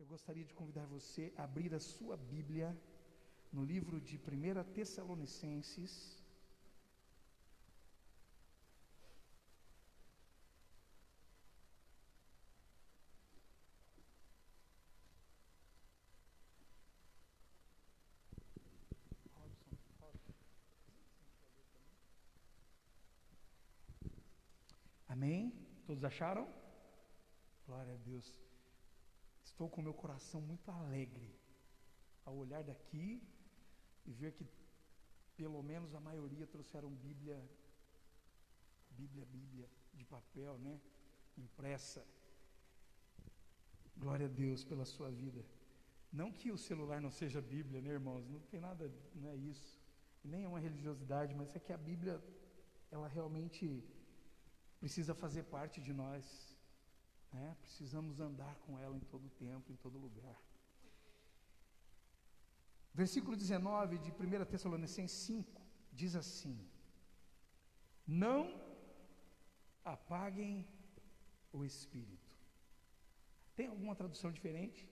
gostaria de convidar você a abrir a sua Bíblia no livro de 1 Tessalonicenses. Amém? Todos acharam? Glória a Deus. Estou com meu coração muito alegre ao olhar daqui e ver que pelo menos a maioria trouxeram Bíblia de papel, né? Impressa. Glória a Deus pela sua vida. Não que o celular não seja Bíblia, né, irmãos? Não tem nada, não é isso. Nem é uma religiosidade, mas é que a Bíblia, ela realmente precisa fazer parte de nós, né? Precisamos andar com ela em todo tempo, em todo lugar. Versículo 19 de 1 Tessalonicenses 5 diz assim: não apaguem o espírito. Tem alguma tradução diferente?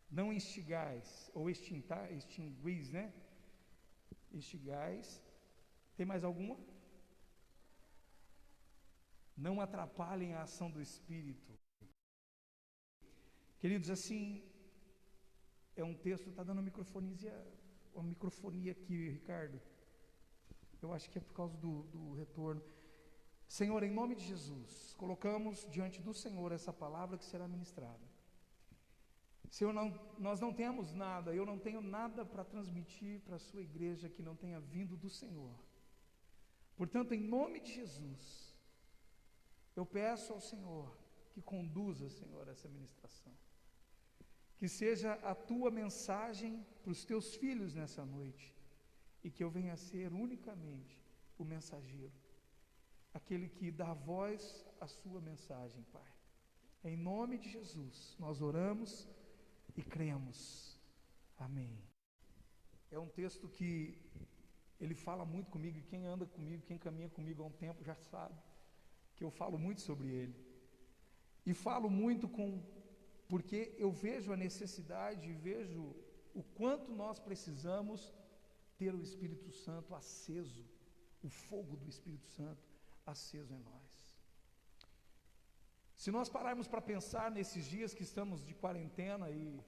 Não instigais, ou extinguis, né? Instigais. Tem mais alguma? Não atrapalhem a ação do Espírito. Queridos, assim, é um texto, está dando uma microfonia aqui, Ricardo. Eu acho que é por causa do retorno. Senhor, em nome de Jesus, colocamos diante do Senhor essa palavra que será ministrada. Senhor, nós não temos nada, eu não tenho nada para transmitir para a sua igreja que não tenha vindo do Senhor. Portanto, em nome de Jesus, eu peço ao Senhor que conduza, Senhor, essa ministração. Que seja a tua mensagem para os teus filhos nessa noite. E que eu venha a ser unicamente o mensageiro. Aquele que dá voz à sua mensagem, Pai. Em nome de Jesus, nós oramos e cremos. Amém. É um texto que ele fala muito comigo. E quem anda comigo, quem caminha comigo há um tempo já sabe que eu falo muito sobre ele, e falo muito porque eu vejo a necessidade, vejo o quanto nós precisamos ter o Espírito Santo aceso, o fogo do Espírito Santo aceso em nós. Se nós pararmos para pensar nesses dias que estamos de quarentena, e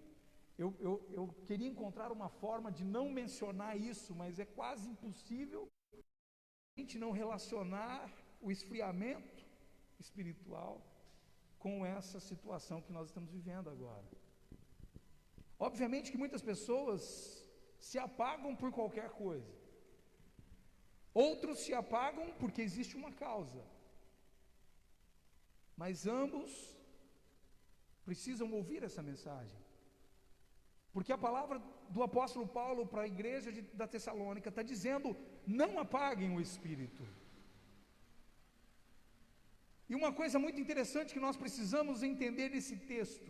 eu queria encontrar uma forma de não mencionar isso, mas é quase impossível a gente não relacionar o esfriamento espiritual com essa situação que nós estamos vivendo agora. Obviamente que muitas pessoas se apagam por qualquer coisa, outros se apagam porque existe uma causa, mas ambos precisam ouvir essa mensagem, porque a palavra do apóstolo Paulo para a igreja da Tessalônica está dizendo: não apaguem o espírito. E uma coisa muito interessante que nós precisamos entender nesse texto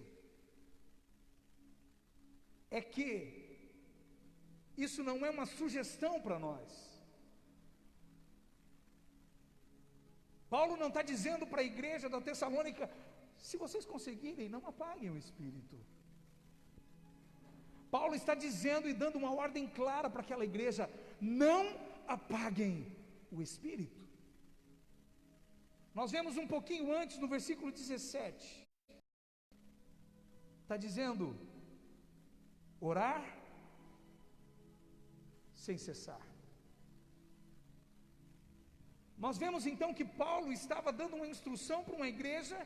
é que isso não é uma sugestão para nós. Paulo não está dizendo para a igreja da Tessalônica: se vocês conseguirem, não apaguem o espírito. Paulo está dizendo e dando uma ordem clara para aquela igreja: não apaguem o espírito. Nós vemos um pouquinho antes, no versículo 17, está dizendo: orar sem cessar. Nós vemos então que Paulo estava dando uma instrução para uma igreja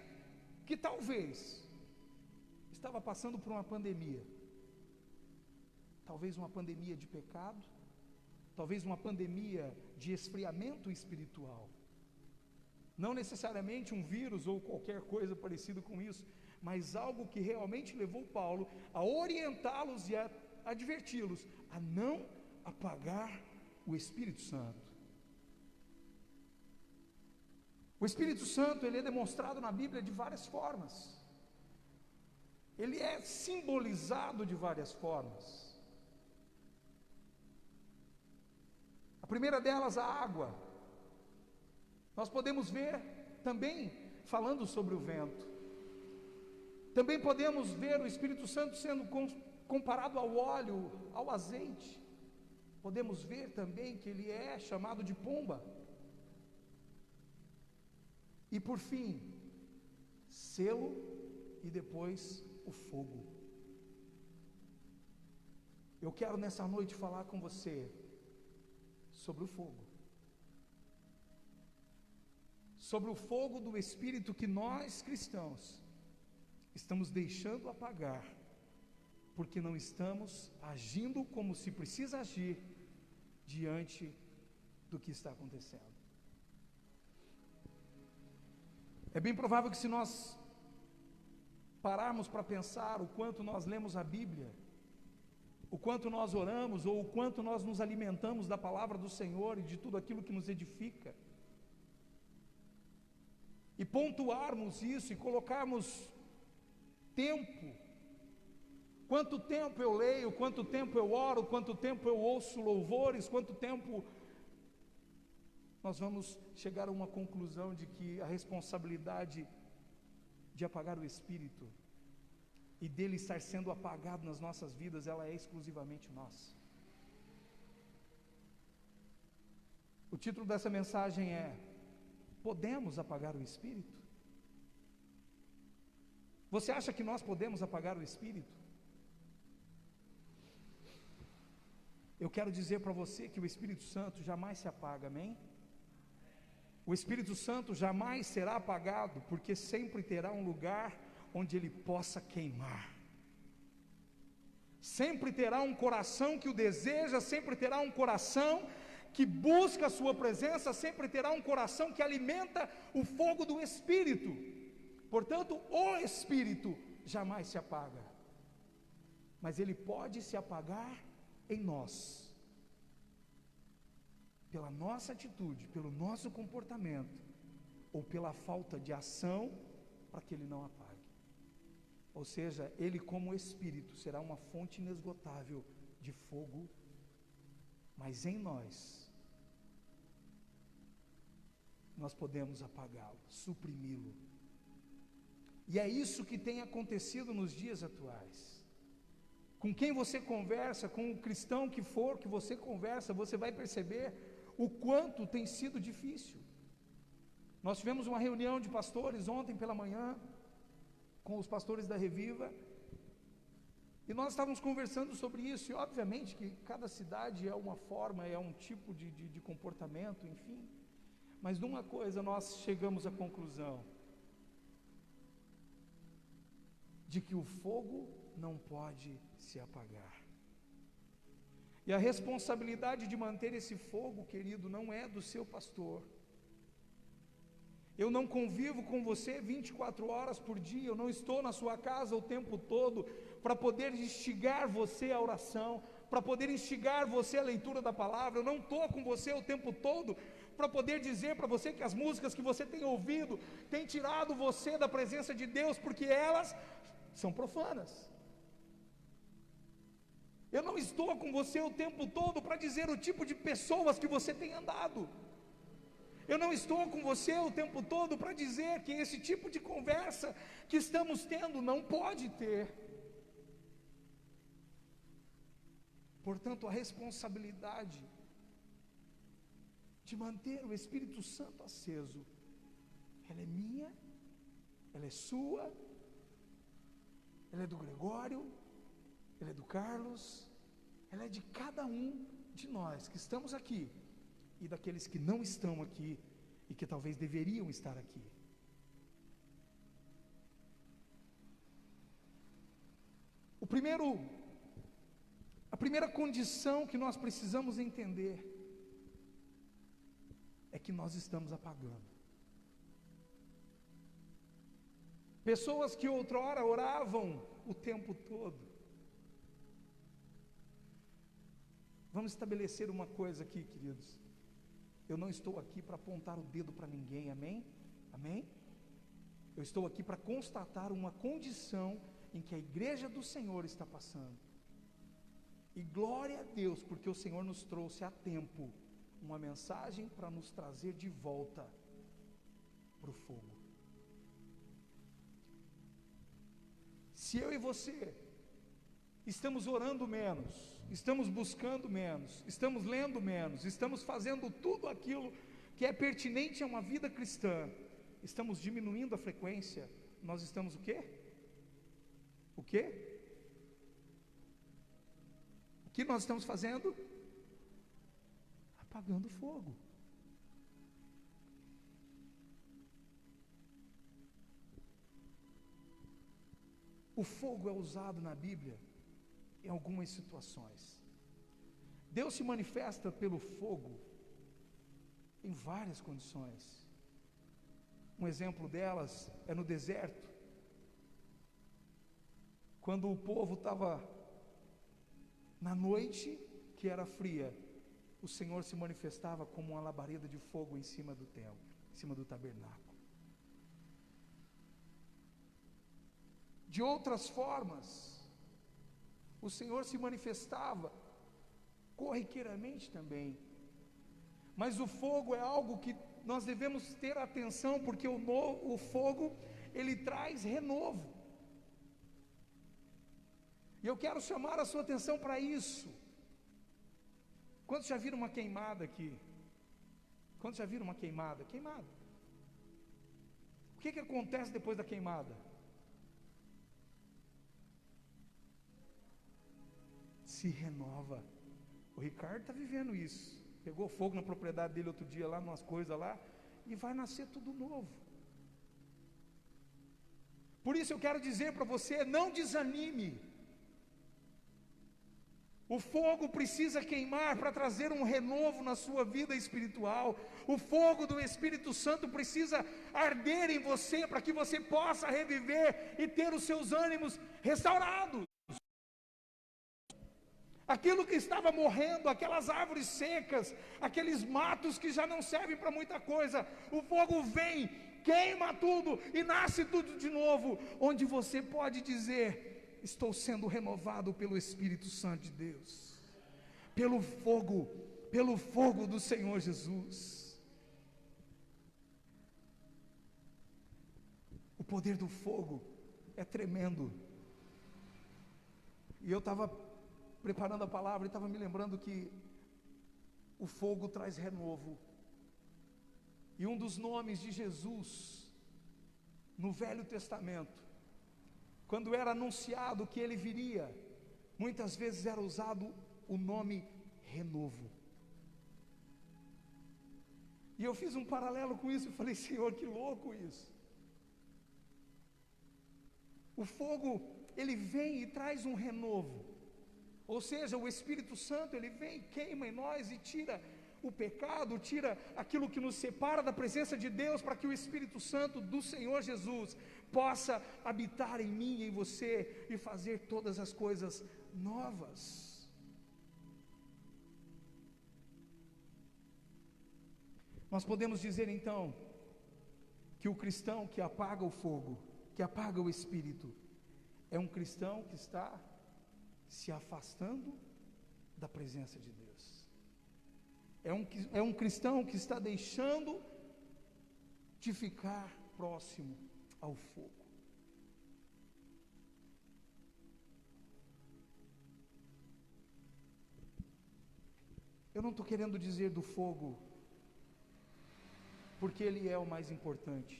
que talvez estava passando por uma pandemia, talvez uma pandemia de pecado, talvez uma pandemia de esfriamento espiritual. Não necessariamente um vírus ou qualquer coisa parecida com isso, mas algo que realmente levou Paulo a orientá-los e a adverti-los a não apagar o Espírito Santo. O Espírito Santo, ele é demonstrado na Bíblia de várias formas. Ele é simbolizado de várias formas. A primeira delas, a água. Nós podemos ver também falando sobre o vento. Também podemos ver o Espírito Santo sendo comparado ao óleo, ao azeite. Podemos ver também que ele é chamado de pomba. E por fim, selo e depois o fogo. Eu quero nessa noite falar com você sobre o fogo. Sobre o fogo do Espírito que nós cristãos estamos deixando apagar, porque não estamos agindo como se precisa agir diante do que está acontecendo. É bem provável que, se nós pararmos para pensar o quanto nós lemos a Bíblia, o quanto nós oramos, ou o quanto nós nos alimentamos da palavra do Senhor e de tudo aquilo que nos edifica, e pontuarmos isso e colocarmos tempo, quanto tempo eu leio, quanto tempo eu oro, quanto tempo eu ouço louvores, quanto tempo, nós vamos chegar a uma conclusão de que a responsabilidade de apagar o Espírito e dele estar sendo apagado nas nossas vidas, ela é exclusivamente nossa. O título dessa mensagem é: podemos apagar o Espírito? Você acha que nós podemos apagar o Espírito? Eu quero dizer para você que o Espírito Santo jamais se apaga, amém? O Espírito Santo jamais será apagado, porque sempre terá um lugar onde ele possa queimar. Sempre terá um coração que o deseja, sempre terá um coração que busca a sua presença, sempre terá um coração que alimenta o fogo do Espírito. Portanto, o Espírito jamais se apaga, mas ele pode se apagar em nós, pela nossa atitude, pelo nosso comportamento, ou pela falta de ação, para que ele não apague. Ou seja, ele, como Espírito, será uma fonte inesgotável de fogo, mas em nós podemos apagá-lo, suprimi-lo. E é isso que tem acontecido nos dias atuais. Com quem você conversa, com o cristão que for que você conversa, você vai perceber o quanto tem sido difícil. Nós tivemos uma reunião de pastores ontem pela manhã, com os pastores da Reviva, e nós estávamos conversando sobre isso, e obviamente que cada cidade é uma forma, é um tipo de comportamento, enfim, mas numa coisa nós chegamos à conclusão, de que o fogo não pode se apagar. E a responsabilidade de manter esse fogo, querido, não é do seu pastor. Eu não convivo com você 24 horas por dia, eu não estou na sua casa o tempo todo para poder instigar você à oração, para poder instigar você à leitura da palavra. Eu não estou com você o tempo todo para poder dizer para você que as músicas que você tem ouvido têm tirado você da presença de Deus, porque elas são profanas. Eu não estou com você o tempo todo para dizer o tipo de pessoas que você tem andado. Eu não estou com você o tempo todo para dizer que esse tipo de conversa que estamos tendo não pode ter. Portanto, a responsabilidade de manter o Espírito Santo aceso, ela é minha, ela é sua, ela é do Gregório, ela é do Carlos, ela é de cada um de nós que estamos aqui e daqueles que não estão aqui e que talvez deveriam estar aqui. A primeira condição que nós precisamos entender é que nós estamos apagando. Pessoas que outrora oravam o tempo todo. Vamos estabelecer uma coisa aqui, queridos. Eu não estou aqui para apontar o dedo para ninguém, amém? Amém? Eu estou aqui para constatar uma condição em que a igreja do Senhor está passando. E glória a Deus, porque o Senhor nos trouxe a tempo uma mensagem para nos trazer de volta para o fogo. Se eu e você estamos orando menos, estamos buscando menos, estamos lendo menos, estamos fazendo tudo aquilo que é pertinente a uma vida cristã, estamos diminuindo a frequência, nós estamos o quê? O quê? O que nós estamos fazendo? Apagando fogo. O fogo é usado na Bíblia em algumas situações. Deus se manifesta pelo fogo em várias condições. Um exemplo delas é no deserto, quando o povo estava na noite, que era fria, o Senhor se manifestava como uma labareda de fogo em cima do templo, em cima do tabernáculo. De outras formas, o Senhor se manifestava corriqueiramente também. Mas o fogo é algo que nós devemos ter atenção, porque o fogo, ele traz renovo. E eu quero chamar a sua atenção para isso. Quantos já viram uma queimada aqui? Quantos já viram uma queimada? Queimada. O que acontece depois da queimada? Se renova. O Ricardo está vivendo isso. Pegou fogo na propriedade dele outro dia lá, umas coisas lá, e vai nascer tudo novo. Por isso eu quero dizer para você, não desanime. O fogo precisa queimar para trazer um renovo na sua vida espiritual. O fogo do Espírito Santo precisa arder em você, para que você possa reviver e ter os seus ânimos restaurados. Aquilo que estava morrendo, aquelas árvores secas, aqueles matos que já não servem para muita coisa, o fogo vem, queima tudo e nasce tudo de novo, onde você pode dizer: estou sendo renovado pelo Espírito Santo de Deus, pelo fogo do Senhor Jesus. O poder do fogo é tremendo. E eu estava preparando a palavra e estava me lembrando que o fogo traz renovo. E um dos nomes de Jesus no Velho Testamento, quando era anunciado que ele viria, muitas vezes era usado o nome renovo. E eu fiz um paralelo com isso e falei: Senhor, que louco isso. O fogo, ele vem e traz um renovo. Ou seja, o Espírito Santo, ele vem, queima em nós e tira o pecado, tira aquilo que nos separa da presença de Deus, para que o Espírito Santo do Senhor Jesus possa habitar em mim e em você e fazer todas as coisas novas. Nós podemos dizer então que o cristão que apaga o fogo, que apaga o Espírito, é um cristão que está se afastando da presença de Deus. É um cristão que está deixando de ficar próximo ao fogo. Eu não estou querendo dizer do fogo porque ele é o mais importante.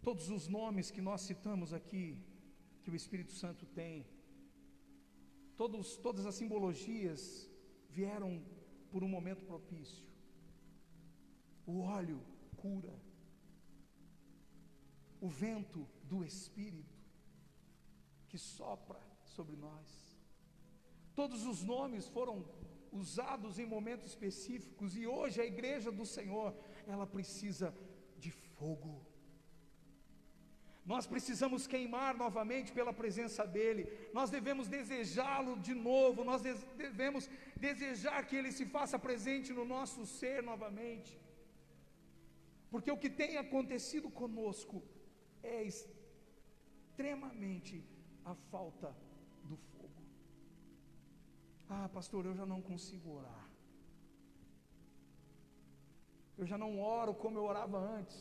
Todos os nomes que nós citamos aqui, que o Espírito Santo tem, todas as simbologias vieram por um momento propício. O óleo cura, o vento do Espírito que sopra sobre nós. Todos os nomes foram usados em momentos específicos, e hoje a igreja do Senhor, ela precisa de fogo. Nós precisamos queimar novamente pela presença dEle, nós devemos desejá-lo de novo, nós devemos desejar que Ele se faça presente no nosso ser novamente, porque o que tem acontecido conosco é extremamente a falta do fogo. Ah, pastor, eu já não consigo orar, eu já não oro como eu orava antes.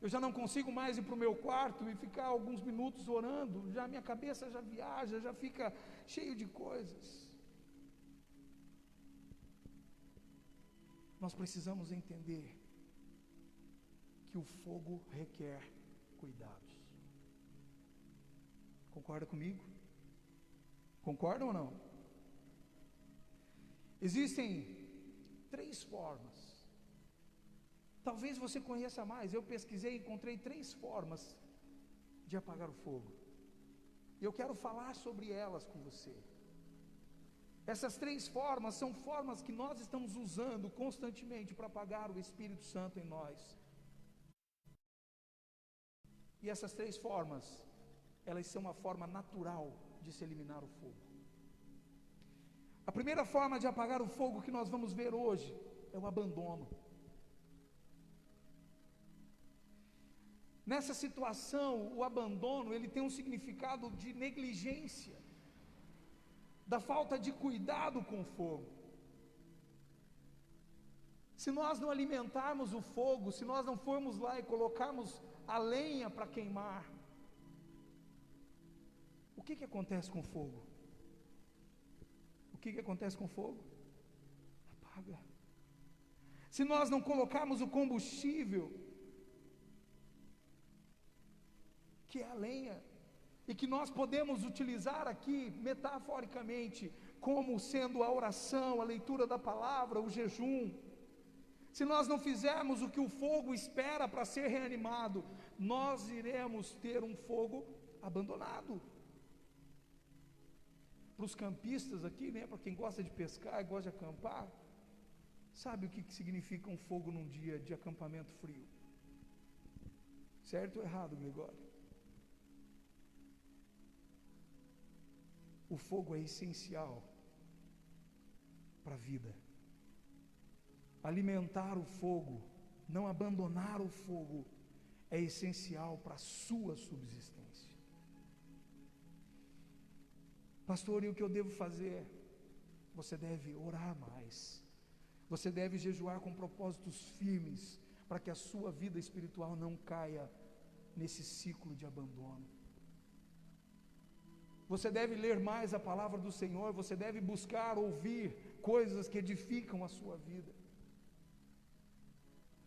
Eu já não consigo mais ir para o meu quarto e ficar alguns minutos orando, já minha cabeça já viaja, já fica cheio de coisas. Nós precisamos entender que o fogo requer cuidados. Concorda comigo? Concordam ou não? Existem 3 formas. Talvez você conheça mais. Eu pesquisei e encontrei 3 formas de apagar o fogo. E eu quero falar sobre elas com você. Essas 3 formas são formas que nós estamos usando constantemente para apagar o Espírito Santo em nós. E essas 3 formas, elas são uma forma natural de se eliminar o fogo. A primeira forma de apagar o fogo que nós vamos ver hoje é o abandono. Nessa situação, o abandono, ele tem um significado de negligência, da falta de cuidado com o fogo. Se nós não alimentarmos o fogo, se nós não formos lá e colocarmos a lenha para queimar, o que acontece com o fogo? O que acontece com o fogo? Apaga. Se nós não colocarmos o combustível, que é a lenha, e que nós podemos utilizar aqui, metaforicamente, como sendo a oração, a leitura da palavra, o jejum. Se nós não fizermos o que o fogo espera para ser reanimado, nós iremos ter um fogo abandonado. Para os campistas aqui, né, para quem gosta de pescar e gosta de acampar, sabe o que significa um fogo num dia de acampamento frio? Certo ou errado, Gregório? O fogo é essencial para a vida. Alimentar o fogo, não abandonar o fogo, é essencial para a sua subsistência. Pastor, e o que eu devo fazer? Você deve orar mais. Você deve jejuar com propósitos firmes, para que a sua vida espiritual não caia nesse ciclo de abandono. Você deve ler mais a palavra do Senhor, você deve buscar ouvir coisas que edificam a sua vida.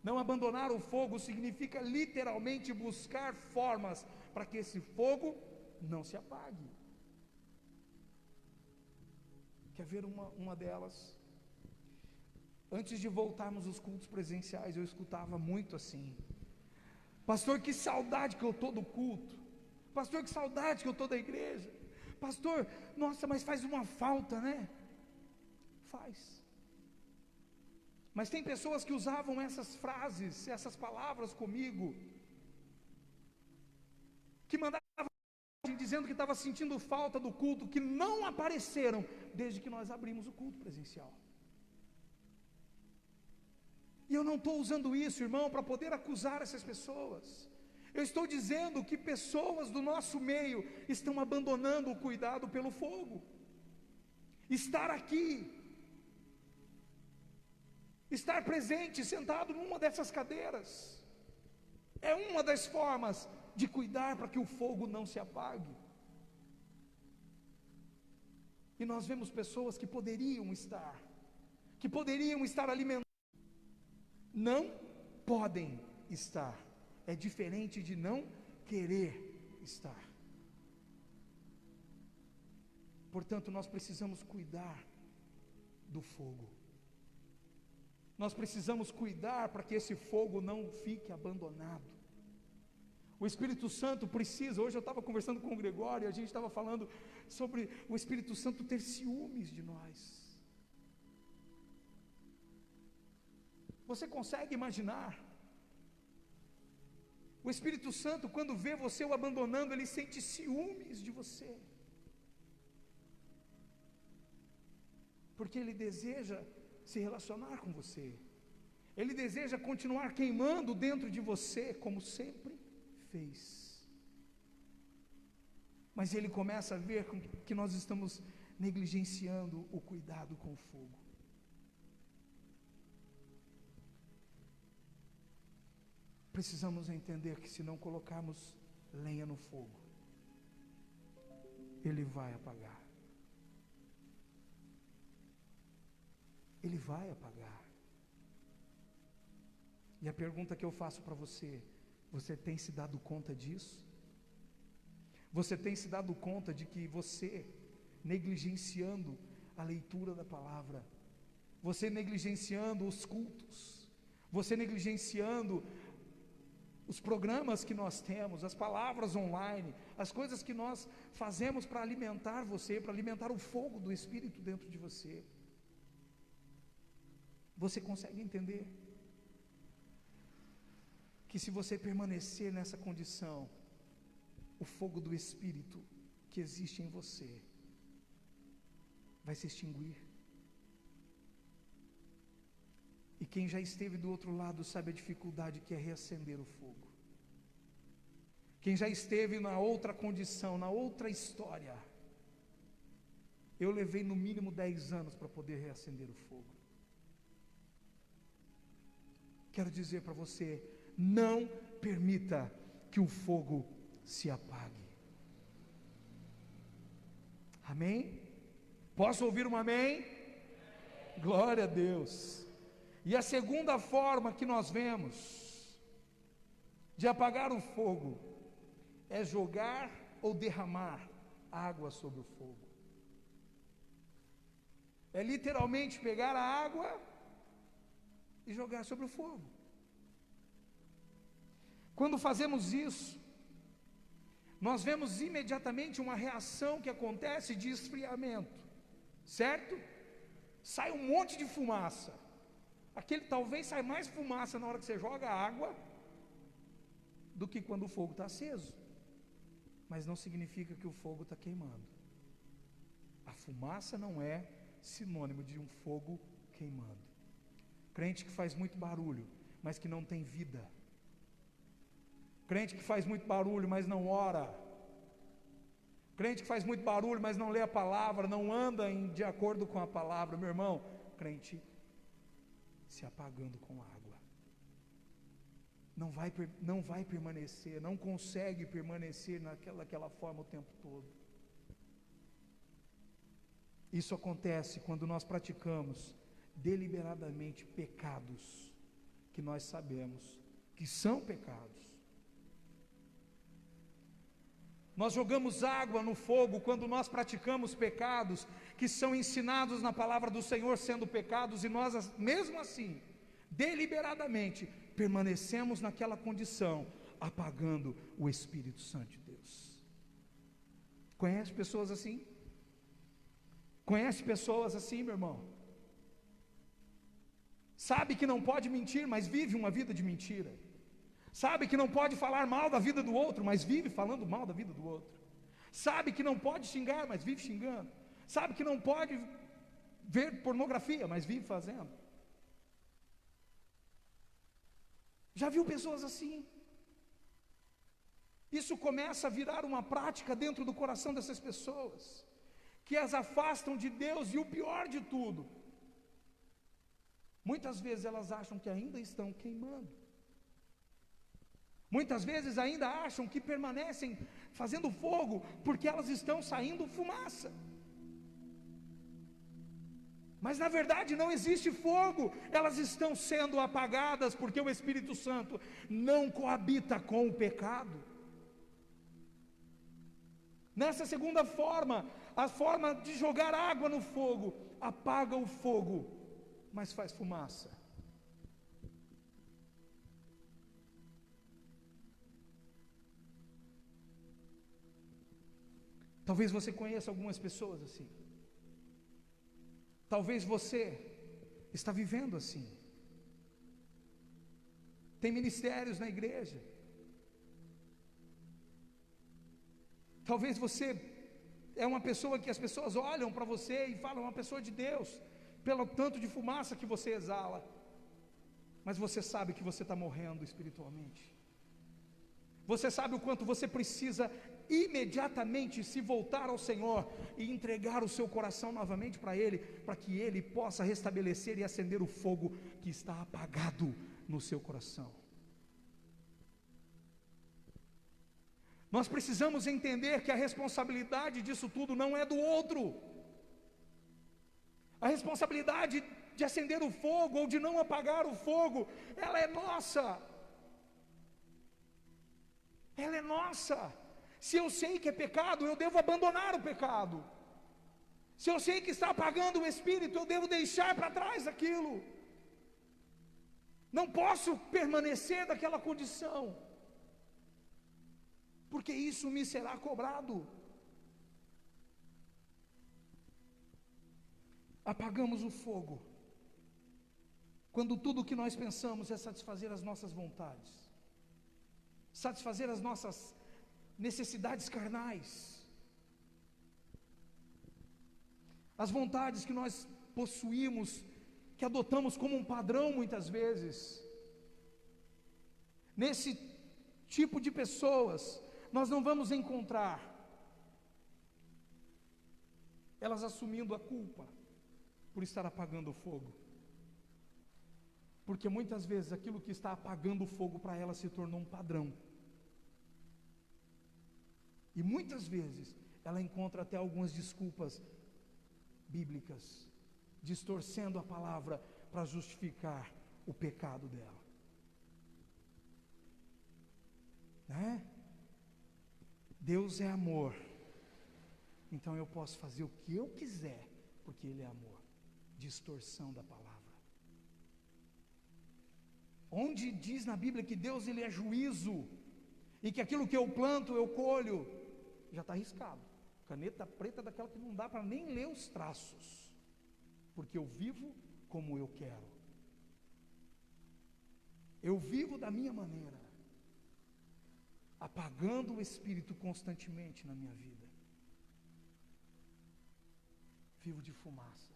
Não abandonar o fogo significa literalmente buscar formas para que esse fogo não se apague. Quer ver uma delas? Antes de voltarmos aos cultos presenciais, eu escutava muito assim: pastor, que saudade que eu estou do culto. Pastor, que saudade que eu estou da igreja. Pastor, nossa, mas faz uma falta, né? Faz. Mas tem pessoas que usavam essas frases, essas palavras comigo, que mandavam dizendo que estava sentindo falta do culto, que não apareceram desde que nós abrimos o culto presencial. E eu não estou usando isso, irmão, para poder acusar essas pessoas. Eu estou dizendo que pessoas do nosso meio estão abandonando o cuidado pelo fogo. Estar aqui, estar presente, sentado numa dessas cadeiras, é uma das formas de cuidar para que o fogo não se apague. E nós vemos pessoas que poderiam estar alimentando, não podem estar. É diferente de não querer estar. Portanto, nós precisamos cuidar do fogo. Nós precisamos cuidar para que esse fogo não fique abandonado. O Espírito Santo precisa, hoje eu estava conversando com o Gregório, e a gente estava falando sobre o Espírito Santo ter ciúmes de nós. Você consegue imaginar? O Espírito Santo, quando vê você o abandonando, ele sente ciúmes de você. Porque ele deseja se relacionar com você. Ele deseja continuar queimando dentro de você, como sempre fez. Mas ele começa a ver que nós estamos negligenciando o cuidado com o fogo. precisamos entender que se não colocarmos lenha no fogo, ele vai apagar. Ele vai apagar. E a pergunta que eu faço para você: você tem se dado conta disso? Você tem se dado conta de que você, negligenciando a leitura da palavra, você negligenciando os cultos, você negligenciando os programas que nós temos, as palavras online, as coisas que nós fazemos para alimentar você, para alimentar o fogo do Espírito dentro de você, você consegue entender que se você permanecer nessa condição, o fogo do Espírito que existe em você vai se extinguir? E quem já esteve do outro lado sabe a dificuldade que é reacender o fogo. Quem já esteve na outra condição, na outra história, eu levei no mínimo 10 anos para poder reacender o fogo. Quero dizer para você: não permita que o fogo se apague. Amém? Posso ouvir um amém? Glória a Deus. E a segunda forma que nós vemos de apagar o fogo é jogar ou derramar água sobre o fogo. É literalmente pegar a água e jogar sobre o fogo. Quando fazemos isso, nós vemos imediatamente uma reação que acontece de esfriamento, certo? Sai um monte de fumaça. Talvez saia mais fumaça na hora que você joga a água do que quando o fogo está aceso. Mas não significa que o fogo está queimando. A fumaça não é sinônimo de um fogo queimando. Crente que faz muito barulho, mas que não tem vida. Crente que faz muito barulho, mas não ora. Crente que faz muito barulho, mas não lê a palavra, não anda de acordo com a palavra. Meu irmão, crente se apagando com água. Não vai permanecer, não consegue permanecer naquela forma o tempo todo. Isso acontece quando nós praticamos deliberadamente pecados que nós sabemos que são pecados. Nós jogamos água no fogo quando nós praticamos pecados que são ensinados na palavra do Senhor sendo pecados, e nós, mesmo assim, deliberadamente, permanecemos naquela condição, apagando o Espírito Santo de Deus. Conhece pessoas assim? Conhece pessoas assim, meu irmão? Sabe que não pode mentir, mas vive uma vida de mentira. Sabe que não pode falar mal da vida do outro, mas vive falando mal da vida do outro. Sabe que não pode xingar, mas vive xingando. Sabe que não pode ver pornografia, mas vive fazendo. Já viu pessoas assim? Isso começa a virar uma prática dentro do coração dessas pessoas, que as afastam de Deus, e o pior de tudo, muitas vezes elas acham que ainda estão queimando. Muitas vezes ainda acham que permanecem fazendo fogo, porque elas estão saindo fumaça. Mas na verdade não existe fogo, elas estão sendo apagadas, porque o Espírito Santo não coabita com o pecado. Nessa segunda forma, a forma de jogar água no fogo, apaga o fogo, mas faz fumaça. Talvez você conheça algumas pessoas assim. Talvez você está vivendo assim. Tem ministérios na igreja. Talvez você é uma pessoa que as pessoas olham para você e falam, uma pessoa de Deus, pelo tanto de fumaça que você exala. Mas você sabe que você está morrendo espiritualmente. Você sabe o quanto você precisa imediatamente se voltar ao Senhor e entregar o seu coração novamente para Ele, para que Ele possa restabelecer e acender o fogo que está apagado no seu coração. Nós precisamos entender que a responsabilidade disso tudo não é do outro. A responsabilidade de acender o fogo ou de não apagar o fogo, ela é nossa. Ela é nossa. Se eu sei que é pecado, eu devo abandonar o pecado. Se eu sei que está apagando o espírito, eu devo deixar para trás aquilo. Não posso permanecer daquela condição, porque isso me será cobrado. Apagamos o fogo quando tudo o que nós pensamos é satisfazer as nossas vontades, satisfazer as nossas necessidades carnais, as vontades que nós possuímos, que adotamos como um padrão muitas vezes. Nesse tipo de pessoas, nós não vamos encontrar elas assumindo a culpa por estar apagando o fogo, porque muitas vezes aquilo que está apagando o fogo para ela se tornou um padrão, e muitas vezes ela encontra até algumas desculpas bíblicas, distorcendo a palavra para justificar o pecado dela, né? Deus é amor, então eu posso fazer o que eu quiser, porque Ele é amor. Distorção da palavra. Onde diz na Bíblia que Deus Ele é juízo, e que aquilo que eu planto eu colho, já está riscado, caneta preta daquela que não dá para nem ler os traços, porque eu vivo como eu quero, eu vivo da minha maneira, apagando o Espírito constantemente na minha vida, vivo de fumaça.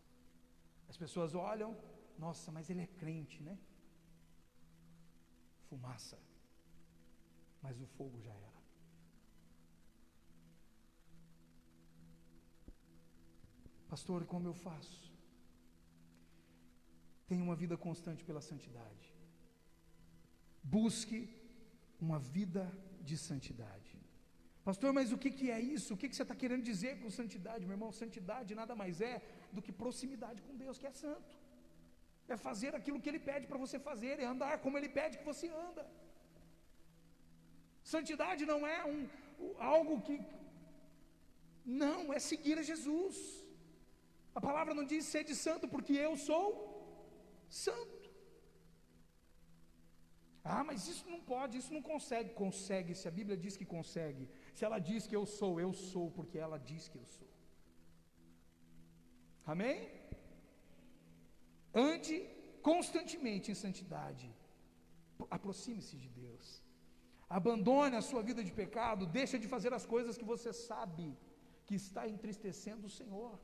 As pessoas olham, nossa, mas ele é crente, né? Fumaça, mas o fogo já era. Pastor, como eu faço? Tenha uma vida constante pela santidade. Busque uma vida de santidade. Pastor, mas o que é isso? O que você está querendo dizer com santidade? Meu irmão, santidade nada mais é do que proximidade com Deus, que é santo. É fazer aquilo que Ele pede para você fazer, é andar como Ele pede que você anda. Santidade não é algo que... Não, é seguir a Jesus. A palavra não diz sede santo, porque eu sou santo. Ah, mas isso não pode, isso não consegue. Consegue, se a Bíblia diz que consegue. Se ela diz que eu sou, porque ela diz que eu sou. Amém? Ande constantemente em santidade. Aproxime-se de Deus. Abandone a sua vida de pecado. Deixa de fazer as coisas que você sabe que está entristecendo o Senhor.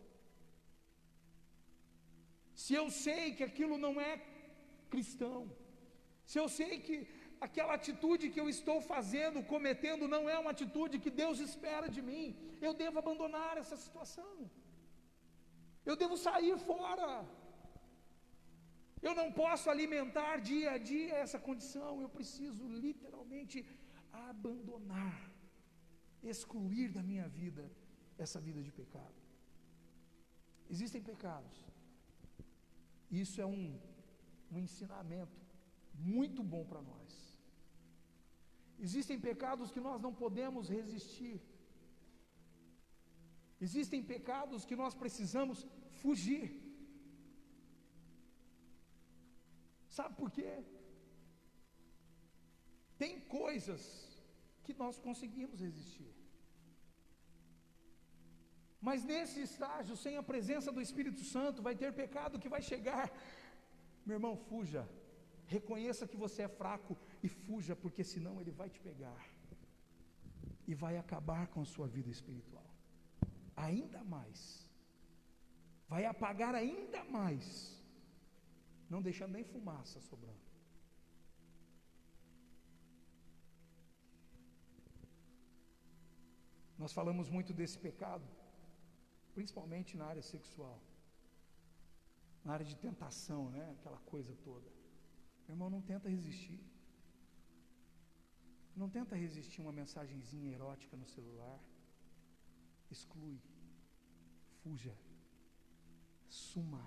Se eu sei que aquilo não é cristão, se eu sei que aquela atitude que eu estou fazendo, cometendo, não é uma atitude que Deus espera de mim, eu devo abandonar essa situação. Eu devo sair fora. Eu não posso alimentar dia a dia essa condição. Eu preciso literalmente abandonar, excluir da minha vida essa vida de pecado. Existem pecados. Isso é um ensinamento muito bom para nós. Existem pecados que nós não podemos resistir. Existem pecados que nós precisamos fugir. Sabe por quê? Tem coisas que nós conseguimos resistir. Mas nesse estágio, sem a presença do Espírito Santo, vai ter pecado que vai chegar. Meu irmão, fuja. Reconheça que você é fraco e fuja, porque senão ele vai te pegar e vai acabar com a sua vida espiritual. Ainda mais. Vai apagar ainda mais, não deixando nem fumaça sobrando. Nós falamos muito desse pecado, principalmente na área sexual, na área de tentação, né? Aquela coisa toda. Meu irmão, não tenta resistir. Não tenta resistir uma mensagenzinha erótica no celular. Exclui. Fuja. Suma.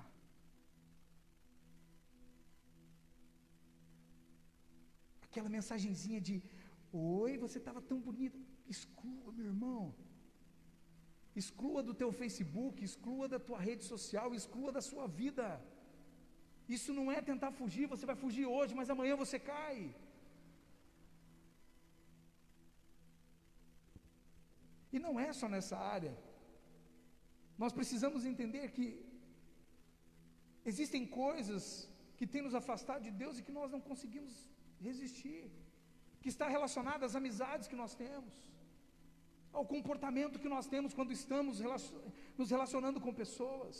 Aquela mensagenzinha de: oi, você estava tão bonita. Exclua, meu irmão. Exclua do teu Facebook, exclua da tua rede social, exclua da sua vida. Isso não é tentar fugir. Você vai fugir hoje, mas amanhã você cai. E não é só nessa área. Nós precisamos entender que existem coisas que têm nos afastado de Deus e que nós não conseguimos resistir, que está relacionado às amizades que nós temos, ao comportamento que nós temos quando estamos nos relacionando com pessoas.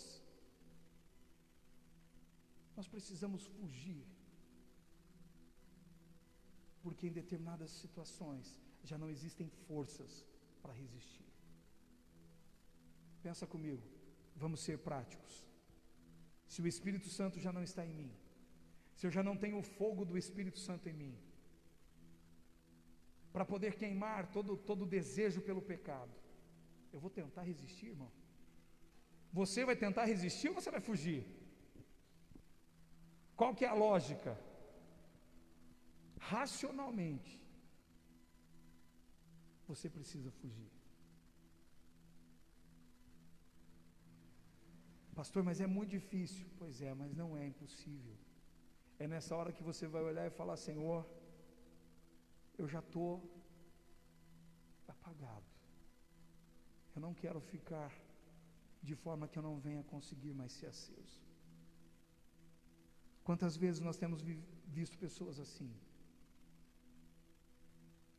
Nós precisamos fugir, porque em determinadas situações já não existem forças para resistir. Pensa comigo, vamos ser práticos. Se o Espírito Santo já não está em mim, se eu já não tenho o fogo do Espírito Santo em mim, para poder queimar todo o desejo pelo pecado, eu vou tentar resistir, irmão? Você vai tentar resistir ou você vai fugir? Qual que é a lógica? Racionalmente, você precisa fugir. Pastor, mas é muito difícil. Pois é, mas não é impossível. É nessa hora que você vai olhar e falar: Senhor, eu já estou apagado. Eu não quero ficar de forma que eu não venha conseguir mais ser aceso. Quantas vezes nós temos visto pessoas assim?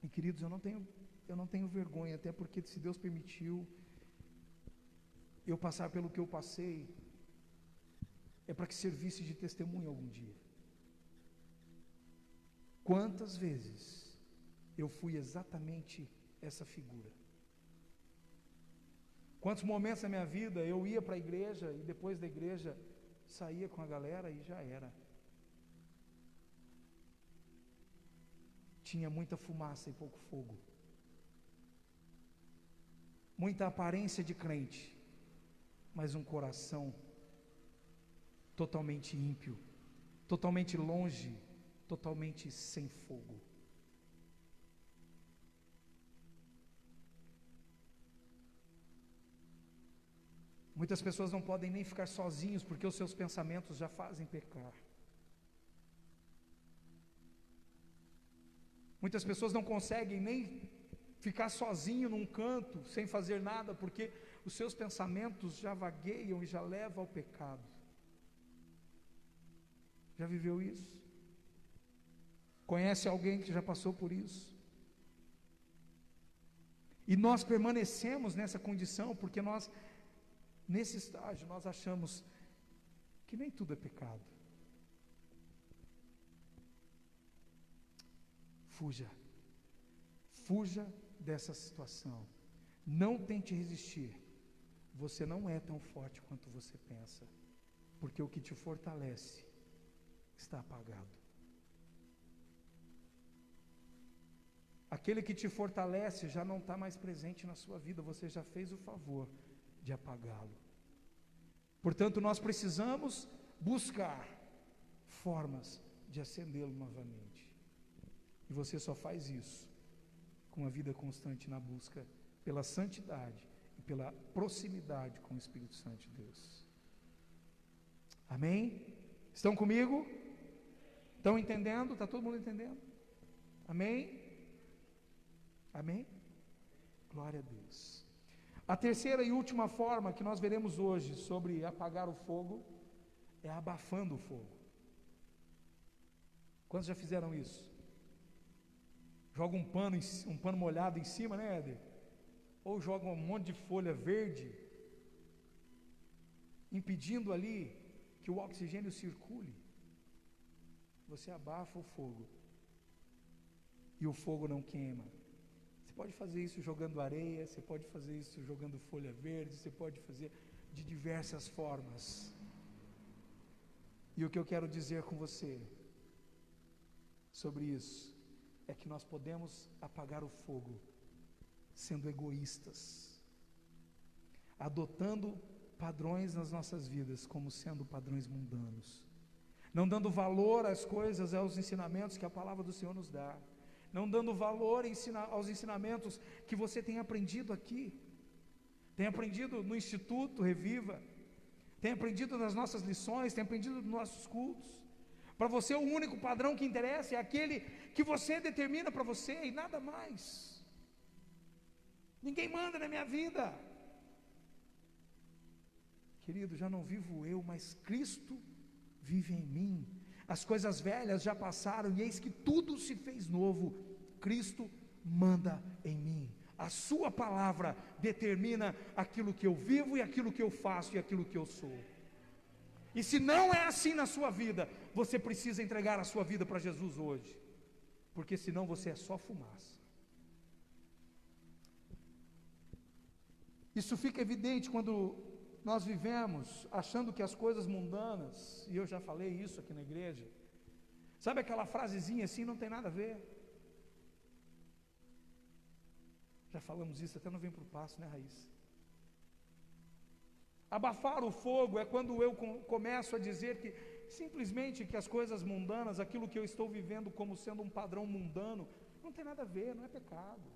E queridos, eu não tenho vergonha, até porque se Deus permitiu eu passar pelo que eu passei, é para que servisse de testemunho algum dia. Quantas vezes eu fui exatamente essa figura? Quantos momentos na minha vida eu ia para a igreja e depois da igreja saía com a galera e já era. Tinha muita fumaça e pouco fogo. Muita aparência de crente, mas um coração totalmente ímpio, totalmente longe, totalmente sem fogo. Muitas pessoas não podem nem ficar sozinhos porque os seus pensamentos já fazem pecar. Muitas pessoas não conseguem nem ficar sozinho num canto, sem fazer nada, porque os seus pensamentos já vagueiam e já levam ao pecado. Já viveu isso? Conhece alguém que já passou por isso? E nós permanecemos nessa condição porque nós, nesse estágio, nós achamos que nem tudo é pecado. Fuja. Fuja dessa situação. Não tente resistir. Você não é tão forte quanto você pensa, porque o que te fortalece está apagado. Aquele que te fortalece já não está mais presente na sua vida, você já fez o favor de apagá-lo. Portanto, nós precisamos buscar formas de acendê-lo novamente. E você só faz isso com uma vida constante na busca pela santidade e pela proximidade com o Espírito Santo de Deus. Amém? Estão comigo? Estão entendendo? Está todo mundo entendendo? Amém? Amém? Glória a Deus. A terceira e última forma que nós veremos hoje sobre apagar o fogo é abafando o fogo. Quantos já fizeram isso? Joga um pano molhado em cima, né, Éder? Ou joga um monte de folha verde, impedindo ali que o oxigênio circule. Você abafa o fogo e o fogo não queima. Você pode fazer isso jogando areia, você pode fazer isso jogando folha verde, você pode fazer de diversas formas. E o que eu quero dizer com você sobre isso é que nós podemos apagar o fogo sendo egoístas, adotando padrões nas nossas vidas como sendo padrões mundanos, não dando valor às coisas, aos ensinamentos que a palavra do Senhor nos dá, não dando valor aos ensinamentos que você tem aprendido aqui, tem aprendido no Instituto Reviva, tem aprendido nas nossas lições, tem aprendido nos nossos cultos. Para você o único padrão que interessa é aquele que você determina para você e nada mais. Ninguém manda na minha vida. Querido, já não vivo eu, mas Cristo vive em mim. As coisas velhas já passaram e eis que tudo se fez novo. Cristo manda em mim. A sua palavra determina aquilo que eu vivo e aquilo que eu faço e aquilo que eu sou. E se não é assim na sua vida, você precisa entregar a sua vida para Jesus hoje, porque senão você é só fumaça. Isso fica evidente quando nós vivemos achando que as coisas mundanas, e eu já falei isso aqui na igreja, sabe aquela frasezinha assim, não tem nada a ver? Já falamos isso, até não vem para o passo, né, Raíssa? Abafar o fogo é quando eu começo a dizer que simplesmente que as coisas mundanas, aquilo que eu estou vivendo como sendo um padrão mundano, não tem nada a ver, não é pecado.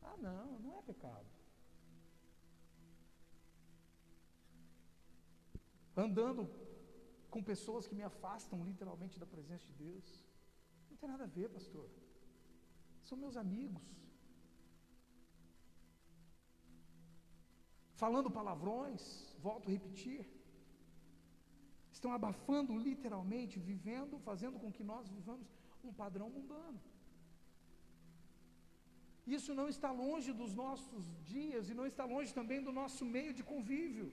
Ah, não é pecado. Andando com pessoas que me afastam literalmente da presença de Deus, não tem nada a ver, pastor. São meus amigos. Falando palavrões, volto a repetir, estão abafando literalmente, vivendo, fazendo com que nós vivamos um padrão mundano. Isso não está longe dos nossos dias e não está longe também do nosso meio de convívio.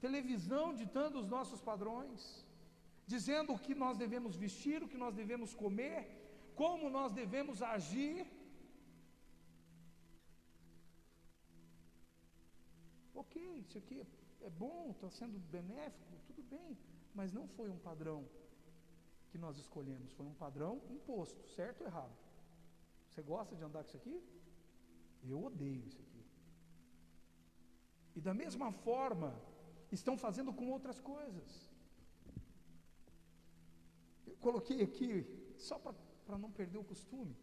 Televisão ditando os nossos padrões, dizendo o que nós devemos vestir, o que nós devemos comer, como nós devemos agir. Ok, isso aqui é bom, está sendo benéfico, tudo bem, mas não foi um padrão que nós escolhemos, foi um padrão imposto, certo ou errado? Você gosta de andar com isso aqui? Eu odeio isso aqui. E da mesma forma, estão fazendo com outras coisas. Eu coloquei aqui, só para não perder o costume,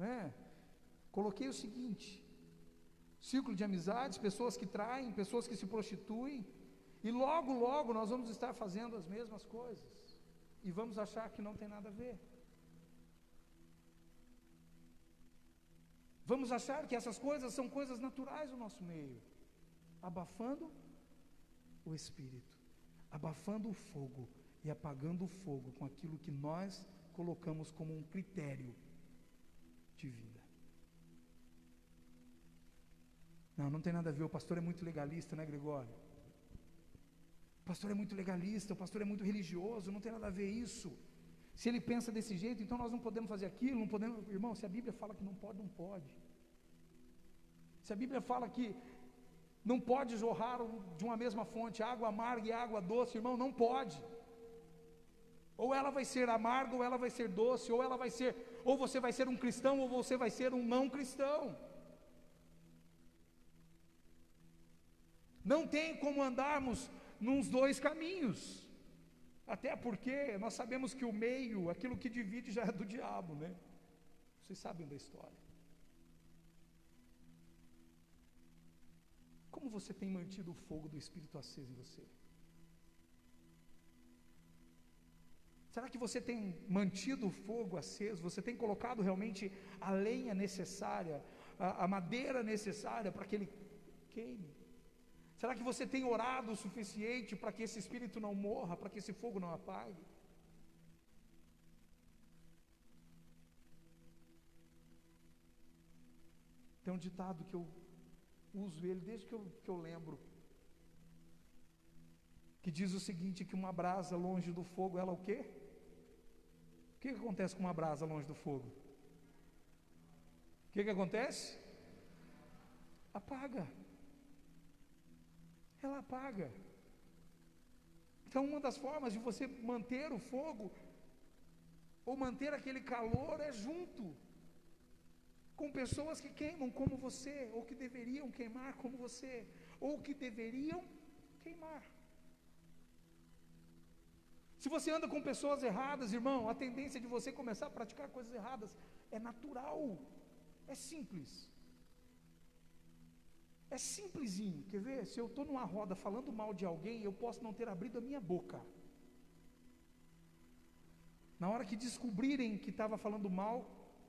né? Coloquei o seguinte: círculo de amizades, pessoas que traem, pessoas que se prostituem, e logo, logo nós vamos estar fazendo as mesmas coisas, e vamos achar que não tem nada a ver. Vamos achar que essas coisas são coisas naturais do nosso meio, abafando o Espírito, abafando o fogo e apagando o fogo com aquilo que nós colocamos como um critério de vida. Não tem nada a ver, o pastor é muito legalista, né, Gregório? O pastor é muito legalista, o pastor é muito religioso, não tem nada a ver isso. Se ele pensa desse jeito, então nós não podemos fazer aquilo, não podemos. Irmão, se a Bíblia fala que não pode, não pode. Se a Bíblia fala que não pode jorrar de uma mesma fonte água amarga e água doce, irmão, não pode. Ou ela vai ser amarga, ou ela vai ser doce, ou ela vai ser, ou você vai ser um cristão, ou você vai ser um não cristão. Não tem como andarmos nos dois caminhos, até porque nós sabemos que o meio, aquilo que divide já é do diabo, né? Vocês sabem da história. Como você tem mantido o fogo do Espírito aceso em você? Será que você tem mantido o fogo aceso? Você tem colocado realmente a lenha necessária, a madeira necessária para que ele queime? Será que você tem orado o suficiente para que esse espírito não morra, para que esse fogo não apague? Tem um ditado que eu uso ele desde que eu lembro, que diz o seguinte, que uma brasa longe do fogo, ela o quê? O que acontece com uma brasa longe do fogo? O que acontece? Apaga. Ela apaga. Então uma das formas de você manter o fogo ou manter aquele calor é junto com pessoas que queimam como você, ou que deveriam queimar como você, ou que deveriam queimar. Se você anda com pessoas erradas, irmão, a tendência de você começar a praticar coisas erradas é natural, é simples. É simplesinho, quer ver? Se eu estou numa roda falando mal de alguém, eu posso não ter abrido a minha boca. Na hora que descobrirem que estava falando mal,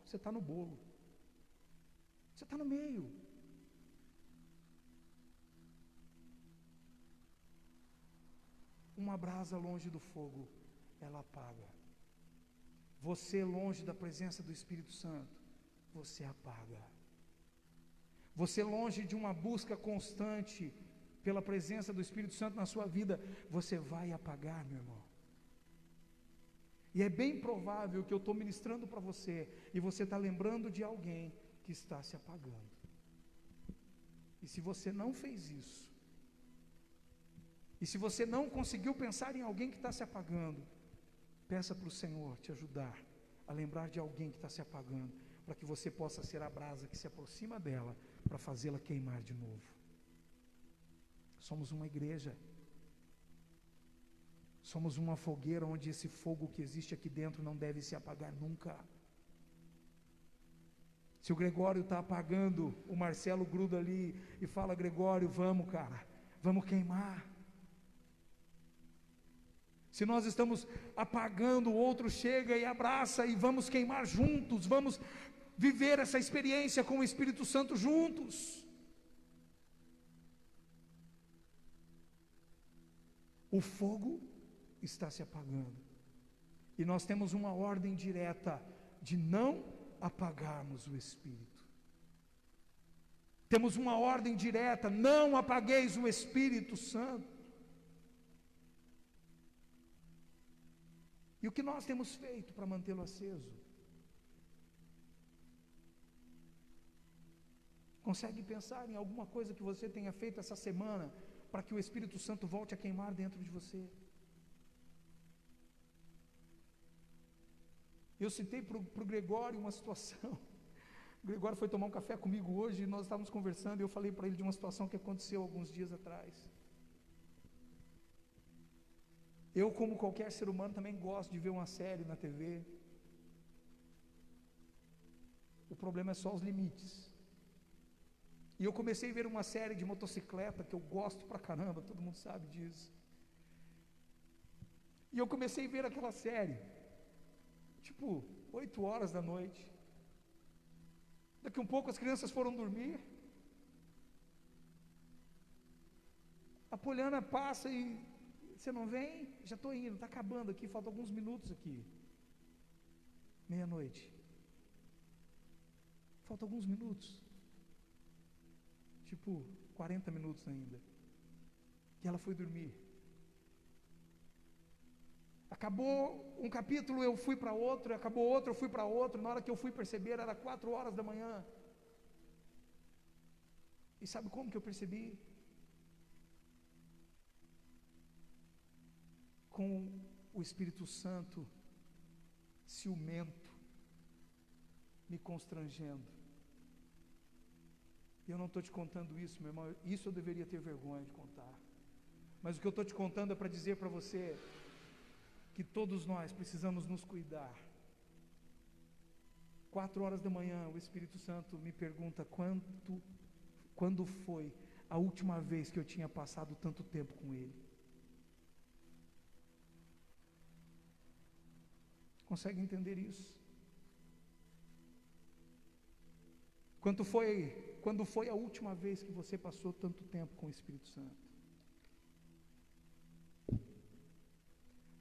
você está no bolo. Você está no meio. Uma brasa longe do fogo, ela apaga. Você longe da presença do Espírito Santo, você apaga. Você longe de uma busca constante pela presença do Espírito Santo na sua vida, você vai apagar, meu irmão. E é bem provável que eu estou ministrando para você, e você está lembrando de alguém que está se apagando. E se você não fez isso, e se você não conseguiu pensar em alguém que está se apagando, peça para o Senhor te ajudar a lembrar de alguém que está se apagando, para que você possa ser a brasa que se aproxima dela, para fazê-la queimar de novo. Somos uma igreja, somos uma fogueira onde esse fogo que existe aqui dentro não deve se apagar nunca. Se o Gregório está apagando, o Marcelo gruda ali e fala: Gregório, vamos cara, vamos queimar. Se nós estamos apagando, o outro chega e abraça e vamos queimar juntos, vamos viver essa experiência com o Espírito Santo juntos. O fogo está se apagando, e nós temos uma ordem direta de não apagarmos o Espírito. Temos uma ordem direta: não apagueis o Espírito Santo. E o que nós temos feito para mantê-lo aceso? Consegue pensar em alguma coisa que você tenha feito essa semana para que o Espírito Santo volte a queimar dentro de você? Eu citei para o Gregório uma situação. O Gregório foi tomar um café comigo hoje e nós estávamos conversando, e eu falei para ele de uma situação que aconteceu alguns dias atrás. Eu, como qualquer ser humano, também gosto de ver uma série na TV. O problema é só os limites. E eu comecei a ver uma série de motocicleta que eu gosto pra caramba, todo mundo sabe disso. E eu comecei a ver aquela série, tipo, 8 horas da noite. Daqui um pouco as crianças foram dormir. A Poliana passa e: você não vem? Já estou indo, está acabando aqui, faltam alguns minutos aqui. Meia-noite. Faltam alguns minutos. Tipo, 40 minutos ainda. E ela foi dormir. Acabou um capítulo, eu fui para outro, acabou outro, eu fui para outro. Na hora que eu fui perceber, era 4 horas da manhã. E sabe como que eu percebi? Com o Espírito Santo ciumento, me constrangendo. E eu não estou te contando isso, meu irmão, isso eu deveria ter vergonha de contar. Mas o que eu estou te contando é para dizer para você que todos nós precisamos nos cuidar. 4 horas da manhã, o Espírito Santo me pergunta quando foi a última vez que eu tinha passado tanto tempo com Ele. Consegue entender isso? Quando foi a última vez que você passou tanto tempo com o Espírito Santo?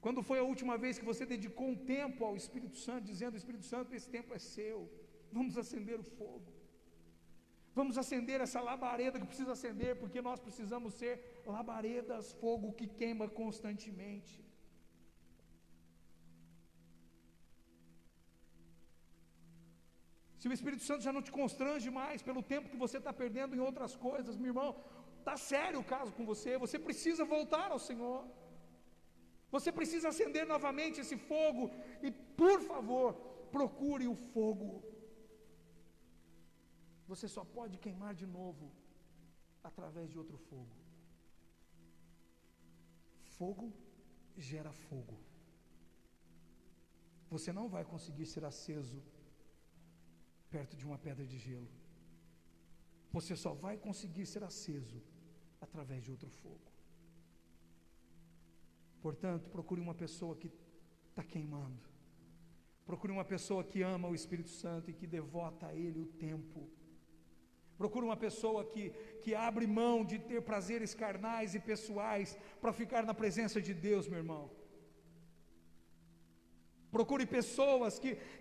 Quando foi a última vez que você dedicou um tempo ao Espírito Santo, dizendo: Espírito Santo, esse tempo é seu, vamos acender o fogo, vamos acender essa labareda que precisa acender, porque nós precisamos ser labaredas, fogo que queima constantemente. Se o Espírito Santo já não te constrange mais pelo tempo que você está perdendo em outras coisas, meu irmão, está sério o caso com você, você precisa voltar ao Senhor. Você precisa acender novamente esse fogo. E por favor, procure o fogo. Você só pode queimar de novo através de outro fogo. Fogo gera fogo. Você não vai conseguir ser aceso perto de uma pedra de gelo. Você só vai conseguir ser aceso através de outro fogo. Portanto, procure uma pessoa que está queimando. Procure uma pessoa que ama o Espírito Santo e que devota a Ele o tempo. Procure uma pessoa que abre mão de ter prazeres carnais e pessoais para ficar na presença de Deus, meu irmão. Procure pessoas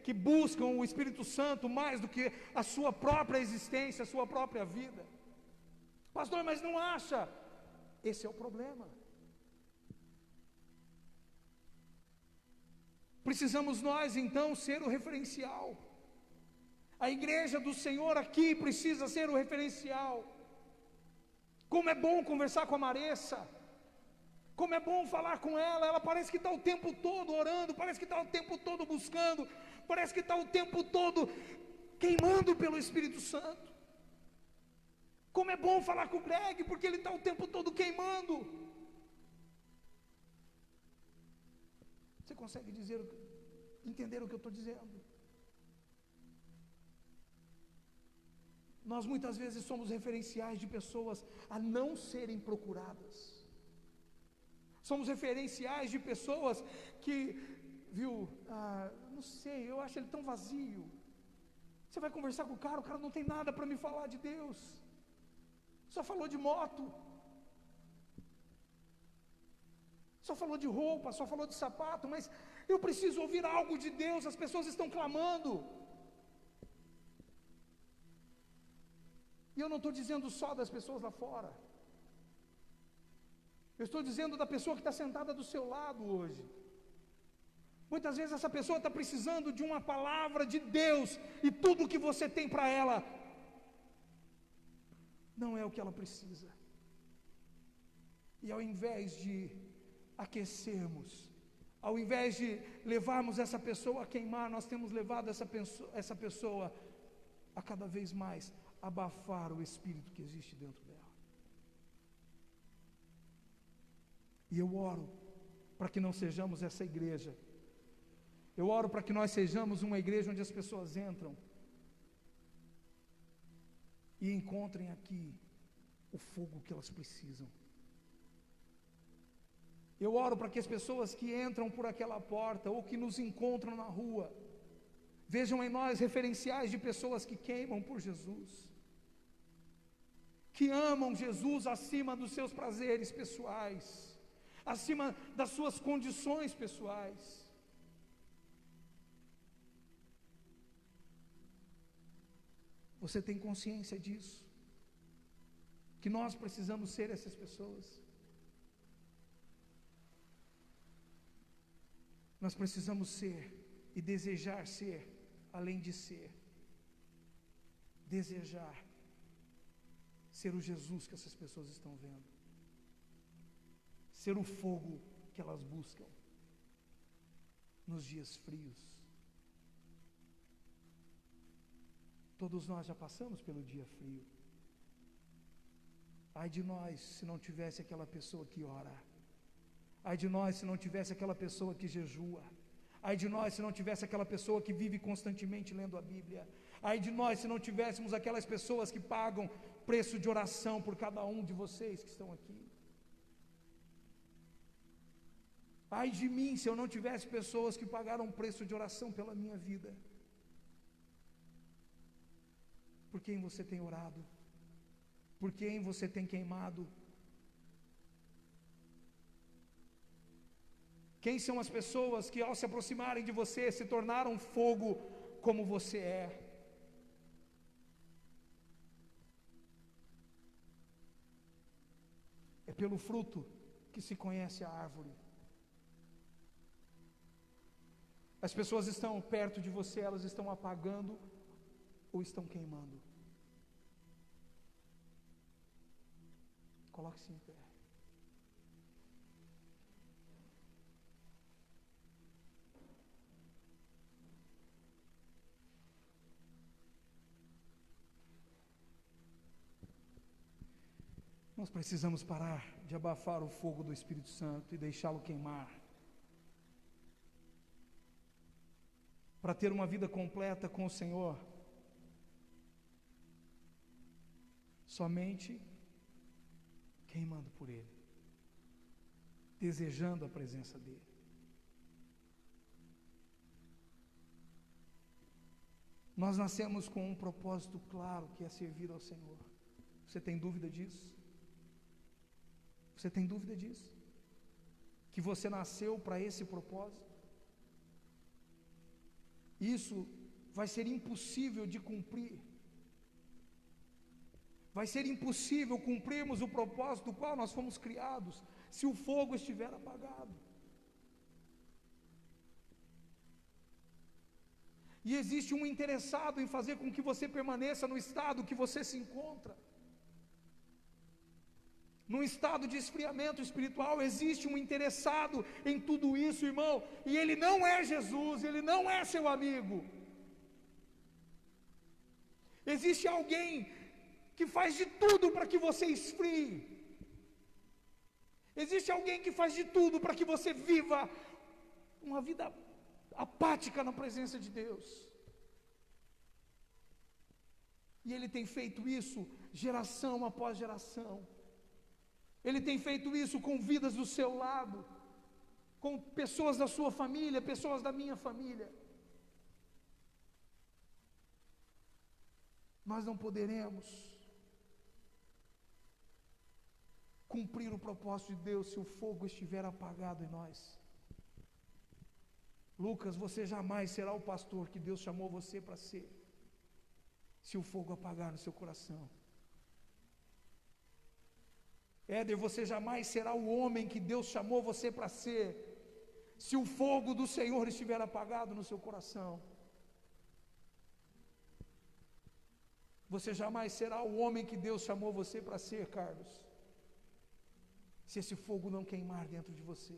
que buscam o Espírito Santo mais do que a sua própria existência, a sua própria vida. Pastor, mas não acha? Esse é o problema. Precisamos nós então ser o referencial. A igreja do Senhor aqui precisa ser o referencial. Como é bom conversar com a Maressa. Como é bom falar com ela. Ela parece que está o tempo todo orando, parece que está o tempo todo buscando, parece que está o tempo todo queimando pelo Espírito Santo. Como é bom falar com o Greg, porque ele está o tempo todo queimando. Você consegue entender o que eu estou dizendo? Nós muitas vezes somos referenciais de pessoas a não serem procuradas. Somos referenciais de pessoas que, não sei, eu acho ele tão vazio. Você vai conversar com o cara não tem nada para me falar de Deus. Só falou de moto. Só falou de roupa, só falou de sapato, mas eu preciso ouvir algo de Deus, as pessoas estão clamando. E eu não estou dizendo só das pessoas lá fora. Eu estou dizendo da pessoa que está sentada do seu lado hoje. Muitas vezes essa pessoa está precisando de uma palavra de Deus, e tudo que você tem para ela não é o que ela precisa. E ao invés de aquecermos, ao invés de levarmos essa pessoa a queimar, nós temos levado essa pessoa a cada vez mais abafar o espírito que existe dentro dela. E eu oro para que não sejamos essa igreja. Eu oro para que nós sejamos uma igreja onde as pessoas entram e encontrem aqui o fogo que elas precisam. Eu oro para que as pessoas que entram por aquela porta ou que nos encontram na rua vejam em nós referenciais de pessoas que queimam por Jesus, que amam Jesus acima dos seus prazeres pessoais, acima das suas condições pessoais. Você tem consciência disso? Que nós precisamos ser essas pessoas. Nós precisamos ser e desejar ser, além de ser. Desejar ser o Jesus que essas pessoas estão vendo. Ser o fogo que elas buscam nos dias frios. Todos nós já passamos pelo dia frio. Ai de nós se não tivesse aquela pessoa que ora. Ai de nós se não tivesse aquela pessoa que jejua. Ai de nós se não tivesse aquela pessoa que vive constantemente lendo a Bíblia. Ai de nós se não tivéssemos aquelas pessoas que pagam preço de oração por cada um de vocês que estão aqui. Ai de mim se eu não tivesse pessoas que pagaram preço de oração pela minha vida. Por quem você tem orado? Por quem você tem queimado? Quem são as pessoas que ao se aproximarem de você se tornaram fogo como você é? É pelo fruto que se conhece a árvore. As pessoas estão perto de você, elas estão apagando ou estão queimando? Coloque-se em pé. Nós precisamos parar de abafar o fogo do Espírito Santo e deixá-lo queimar. Para ter uma vida completa com o Senhor, somente queimando por Ele, desejando a presença dEle. Nós nascemos com um propósito claro, que é servir ao Senhor. Você tem dúvida disso? Você tem dúvida disso? Que você nasceu para esse propósito? Isso vai ser impossível de cumprir. Vai ser impossível cumprirmos o propósito do qual nós fomos criados, se o fogo estiver apagado. E existe um interessado em fazer com que você permaneça no estado que você se encontra. Num estado de esfriamento espiritual, existe um interessado em tudo isso, irmão, e ele não é Jesus, ele não é seu amigo. Existe alguém que faz de tudo para que você esfrie. Existe alguém que faz de tudo para que você viva uma vida apática na presença de Deus. E ele tem feito isso geração após geração. Ele tem feito isso com vidas do seu lado, com pessoas da sua família, pessoas da minha família. Nós não poderemos cumprir o propósito de Deus se o fogo estiver apagado em nós. Lucas, você jamais será o pastor que Deus chamou você para ser, se o fogo apagar no seu coração. Éder, você jamais será o homem que Deus chamou você para ser, se o fogo do Senhor estiver apagado no seu coração. Você jamais será o homem que Deus chamou você para ser, Carlos, se esse fogo não queimar dentro de você.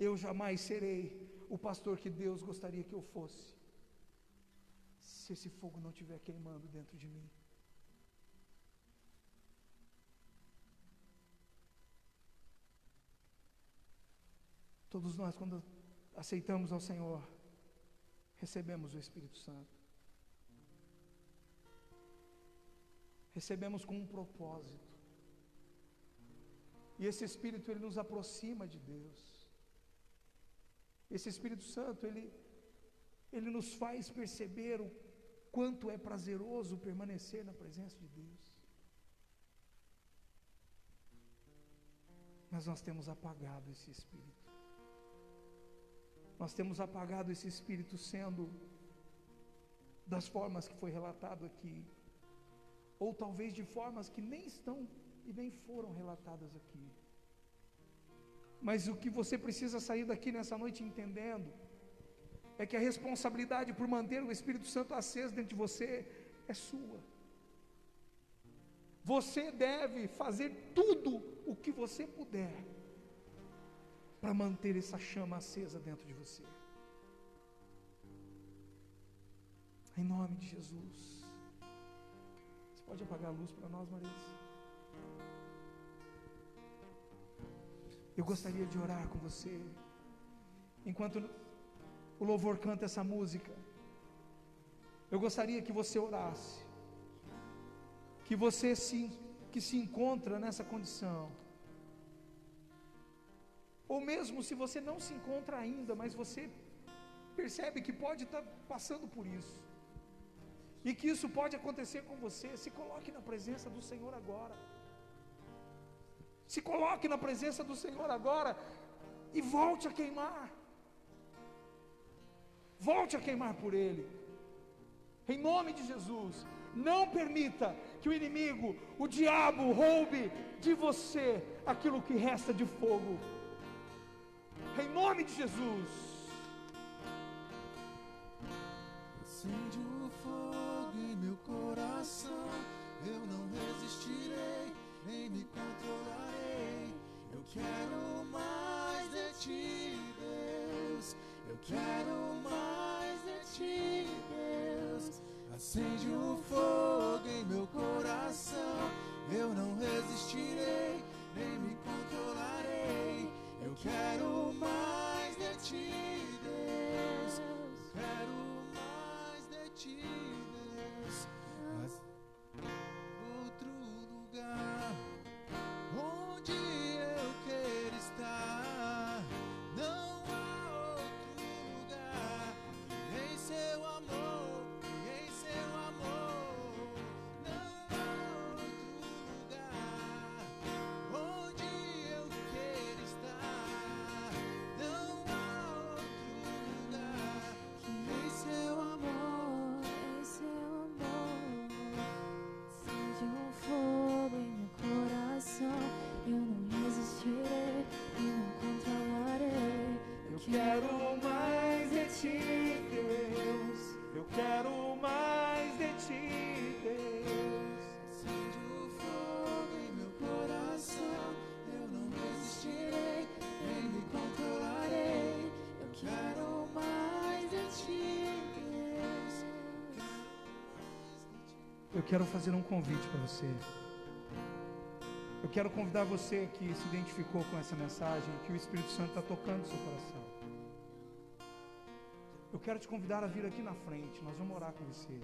Eu jamais serei o pastor que Deus gostaria que eu fosse, se esse fogo não estiver queimando dentro de mim. Todos nós, quando aceitamos ao Senhor, recebemos o Espírito Santo. Recebemos com um propósito. E esse Espírito, ele nos aproxima de Deus. Esse Espírito Santo, ele nos faz perceber o quanto é prazeroso permanecer na presença de Deus. Mas nós temos apagado esse Espírito. Nós temos apagado esse Espírito sendo das formas que foi relatado aqui, ou talvez de formas que nem estão e nem foram relatadas aqui. Mas o que você precisa sair daqui nessa noite entendendo é que a responsabilidade por manter o Espírito Santo aceso dentro de você é sua. Você deve fazer tudo o que você puder para manter essa chama acesa dentro de você. Em nome de Jesus. Você pode apagar a luz para nós, Marisa? Eu gostaria de orar com você. Enquanto o louvor canta essa música, eu gostaria que você orasse. Que você que se encontra nessa condição, ou mesmo se você não se encontra ainda, mas você percebe que pode estar passando por isso, e que isso pode acontecer com você, se coloque na presença do Senhor agora. Se coloque na presença do Senhor agora e volte a queimar. Volte a queimar por Ele. Em nome de Jesus, não permita que o inimigo, o diabo, roube de você aquilo que resta de fogo. Em nome de Jesus. Acende o fogo em meu coração, eu não resistirei, nem me controlarei. Eu quero mais de ti, Deus. Eu quero mais de ti, Deus. Acende o fogo em meu coração, eu não resistirei, nem me controlarei. Eu quero mais de ti, Deus. Eu quero mais de ti, Deus. Mas outro lugar onde eu quero estar, não há outro lugar que em seu amor, que em seu amor. Não há outro lugar onde eu quero estar, não há outro lugar que em seu amor, em seu amor. Acende um fogo em meu coração, eu não resistirei e não controlarei. Eu quero mais de ti, Deus. Eu quero mais de ti, Deus. acende o fogo em meu coração, eu não resistirei, nem me controlarei. Eu quero mais de ti, Deus. Eu quero fazer um convite para você. Eu quero convidar você que se identificou com essa mensagem, que o Espírito Santo está tocando o seu coração. Eu quero te convidar a vir aqui na frente, nós vamos orar com você.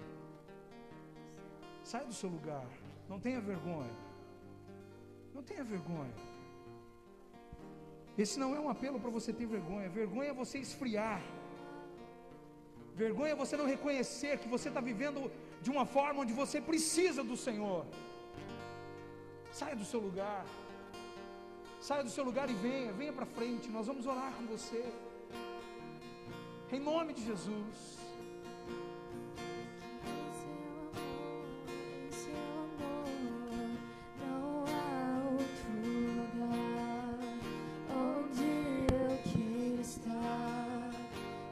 Sai do seu lugar, não tenha vergonha. Não tenha vergonha. Esse não é um apelo para você ter vergonha. Vergonha é você esfriar. Vergonha é você não reconhecer que você está vivendo de uma forma onde você precisa do Senhor. Saia do seu lugar. Saia do seu lugar e venha para frente. Nós vamos orar com você. Em nome de Jesus. Em seu amor, não há outro lugar onde eu quero estar.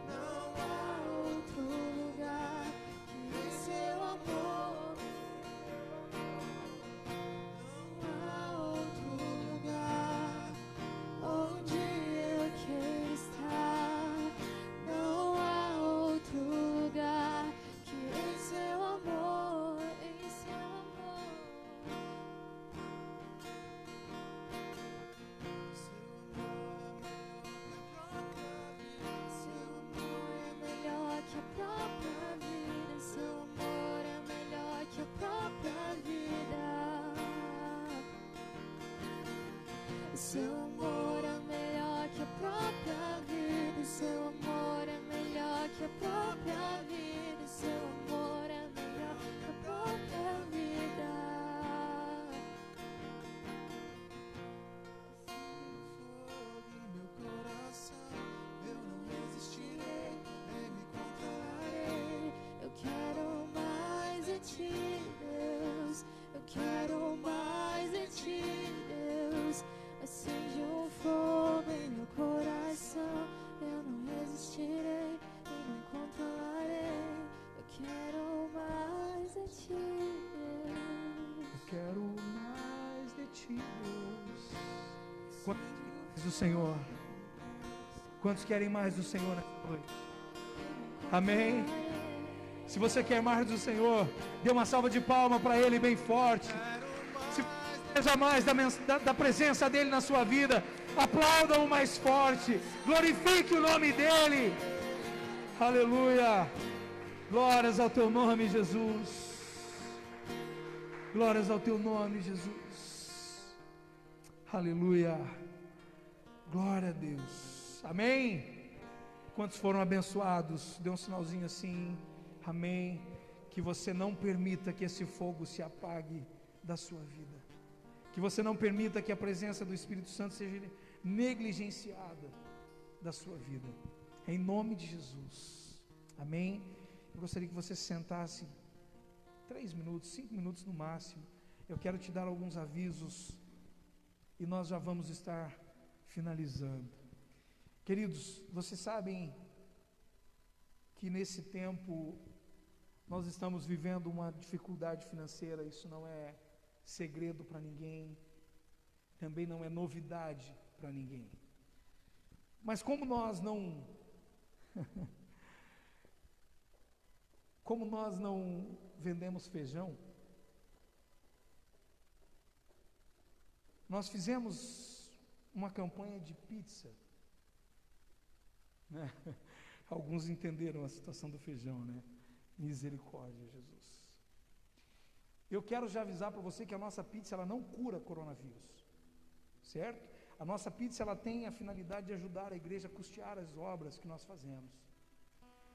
Não há outro lugar que em seu amor. Não há outro lugar onde eu quero estar. Não há outro lugar que em seu amor, em seu amor. Seu amor é melhor que a própria vida. Seu amor é melhor que a própria vida. Seu amor é melhor que a própria vida. Seu amor é melhor que a própria vida. Seu amor é melhor que a própria vida. Fogo em meu coração, eu não resistirei, nem me controlarei. Eu quero mais de ti, Deus. Eu quero mais de ti, Deus. Acende um fogo em meu coração, eu não resistirei e não controlarei. Eu quero mais de ti, Deus. Eu quero mais de ti, Deus. Quantos querem mais do Senhor? Quantos querem mais do Senhor nessa noite? Amém? Se você quer mais do Senhor, dê uma salva de palmas para Ele bem forte. Se deseja mais da presença dEle na sua vida, aplauda-o mais forte. Glorifique o nome dEle. Aleluia. Glórias ao teu nome, Jesus. Glórias ao teu nome, Jesus. Aleluia. Glória a Deus. Amém. Quantos foram abençoados? Dê um sinalzinho assim. Amém. Que você não permita que esse fogo se apague da sua vida. Que você não permita que a presença do Espírito Santo seja negligenciada da sua vida. Em nome de Jesus. Amém. Eu gostaria que você se sentasse 3 minutos, 5 minutos no máximo. Eu quero te dar alguns avisos e nós já vamos estar finalizando. Queridos, vocês sabem que nesse tempo nós estamos vivendo uma dificuldade financeira. Isso não é segredo para ninguém, também não é novidade para ninguém. Mas como nós não vendemos feijão, Nós fizemos uma campanha de pizza, né? Alguns entenderam a situação do feijão, né? Misericórdia, Jesus. Eu quero já avisar para você que a nossa pizza, ela não cura coronavírus, certo? A nossa pizza, ela tem a finalidade de ajudar a igreja a custear as obras que nós fazemos.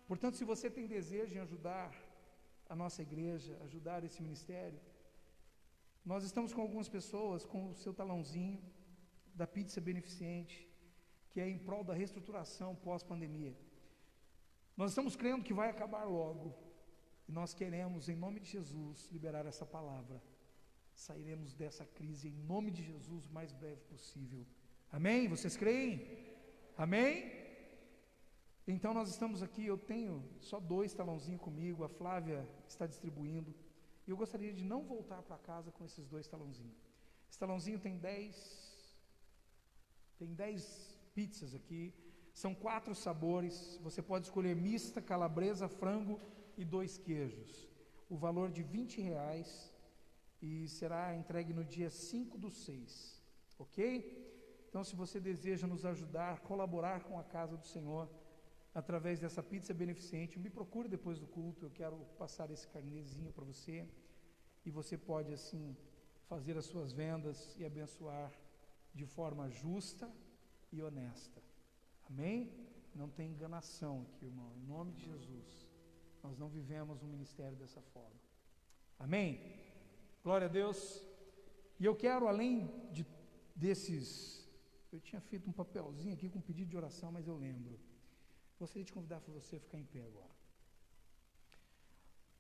Portanto, se você tem desejo em ajudar a nossa igreja, ajudar esse ministério, nós estamos com algumas pessoas com o seu talãozinho da pizza beneficente, que é em prol da reestruturação pós-pandemia. Nós estamos crendo que vai acabar logo, e nós queremos, em nome de Jesus, liberar essa palavra. Sairemos dessa crise em nome de Jesus o mais breve possível. Amém? Vocês creem? Amém? Então nós estamos aqui, eu tenho só 2 talãozinhos comigo, a Flávia está distribuindo, e eu gostaria de não voltar para casa com esses 2 talãozinhos. Esse talãozinho tem 10 pizzas aqui, são 4 sabores, você pode escolher mista, calabresa, frango e 2 queijos. O valor de R$20 e será entregue no dia 5/6, ok? Então, se você deseja nos ajudar, colaborar com a casa do Senhor, através dessa pizza beneficente, me procure depois do culto, eu quero passar esse carnezinho para você, e você pode assim fazer as suas vendas e abençoar de forma justa e honesta. Amém? Não tem enganação aqui, irmão, em nome de Jesus. Nós não vivemos um ministério dessa forma. Amém? Glória a Deus. E eu quero, além desses, eu tinha feito um papelzinho aqui com pedido de oração, mas eu lembro. Gostaria de convidar para você a ficar em pé agora.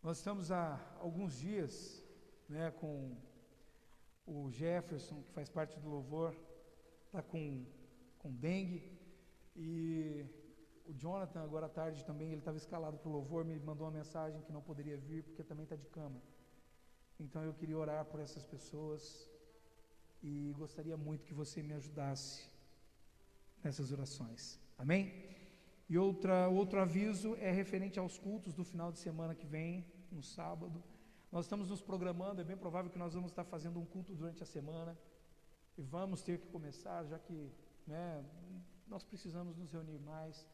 Nós estamos há alguns dias, né, com o Jefferson, que faz parte do louvor, está com dengue, e o Jonathan, agora à tarde também, ele estava escalado para o louvor, me mandou uma mensagem que não poderia vir, porque também está de cama. Então eu queria orar por essas pessoas, e gostaria muito que você me ajudasse nessas orações. Amém? E outro aviso é referente aos cultos do final de semana que vem, no sábado. Nós estamos nos programando, é bem provável que nós vamos estar fazendo um culto durante a semana, e vamos ter que começar, já que, né, nós precisamos nos reunir mais,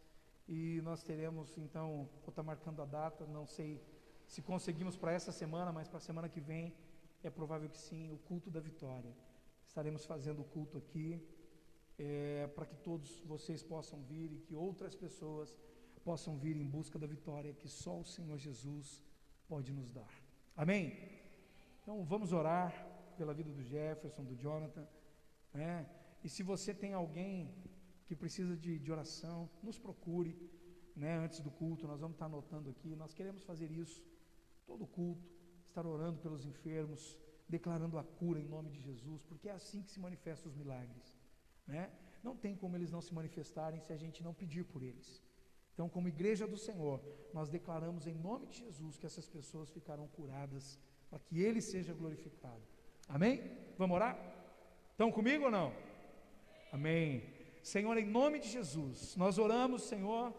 e nós teremos, então, vou estar marcando a data, não sei se conseguimos para essa semana, mas para a semana que vem, é provável que sim, o culto da vitória. Estaremos fazendo o culto aqui, para que todos vocês possam vir e que outras pessoas possam vir em busca da vitória que só o Senhor Jesus pode nos dar. Amém? Então vamos orar pela vida do Jefferson, do Jonathan, né? E se você tem alguém que precisa de oração, nos procure, né, antes do culto. Nós vamos estar anotando aqui. Nós queremos fazer isso todo culto, estar orando pelos enfermos, declarando a cura em nome de Jesus, porque é assim que se manifestam os milagres, né? Não tem como eles não se manifestarem se a gente não pedir por eles. Então, como igreja do Senhor, nós declaramos em nome de Jesus que essas pessoas ficarão curadas, para que Ele seja glorificado. Amém? Vamos orar? Estão comigo ou não? Amém. Senhor, em nome de Jesus, nós oramos, Senhor,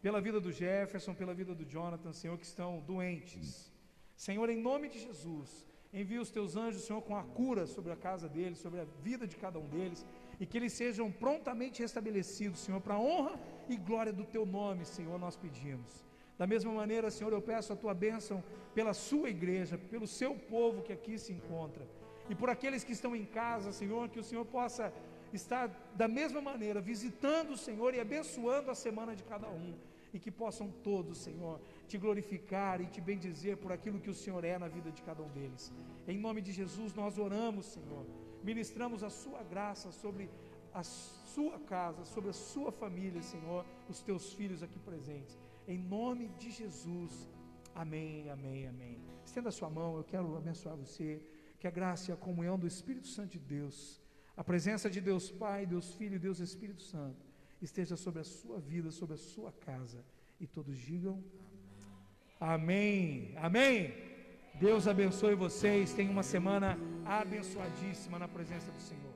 pela vida do Jefferson, pela vida do Jonathan, Senhor, que estão doentes. Senhor, em nome de Jesus, envia os teus anjos, Senhor, com a cura sobre a casa deles, sobre a vida de cada um deles, e que eles sejam prontamente restabelecidos, Senhor, para a honra e glória do teu nome, Senhor, nós pedimos. Da mesma maneira, Senhor, eu peço a tua bênção pela sua igreja, pelo seu povo que aqui se encontra, e por aqueles que estão em casa, Senhor, que o Senhor possa estar da mesma maneira, visitando o Senhor e abençoando a semana de cada um, e que possam todos, Senhor, te glorificar e te bendizer por aquilo que o Senhor é na vida de cada um deles. Em nome de Jesus nós oramos, Senhor, ministramos a sua graça sobre a sua casa, sobre a sua família, Senhor, os teus filhos aqui presentes, em nome de Jesus, amém, amém, amém. Estenda a sua mão, eu quero abençoar você, que a graça e a comunhão do Espírito Santo de Deus, a presença de Deus Pai, Deus Filho e Deus Espírito Santo, esteja sobre a sua vida, sobre a sua casa, e todos digam amém, amém. Deus abençoe vocês, tenham uma semana abençoadíssima na presença do Senhor.